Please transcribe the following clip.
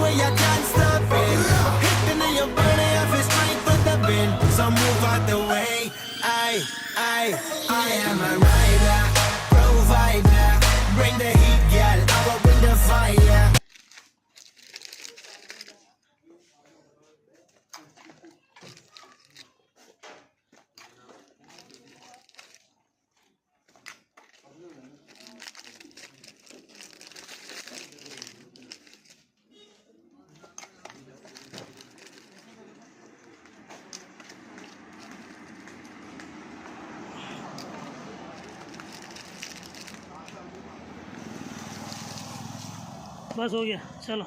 way, I can't stop it. Hitting in your body, I feel strength with the wind. So move out the way. I am a rider, provider. Bring the heat, girl. I will bring the fire. बस हो गया, चलो।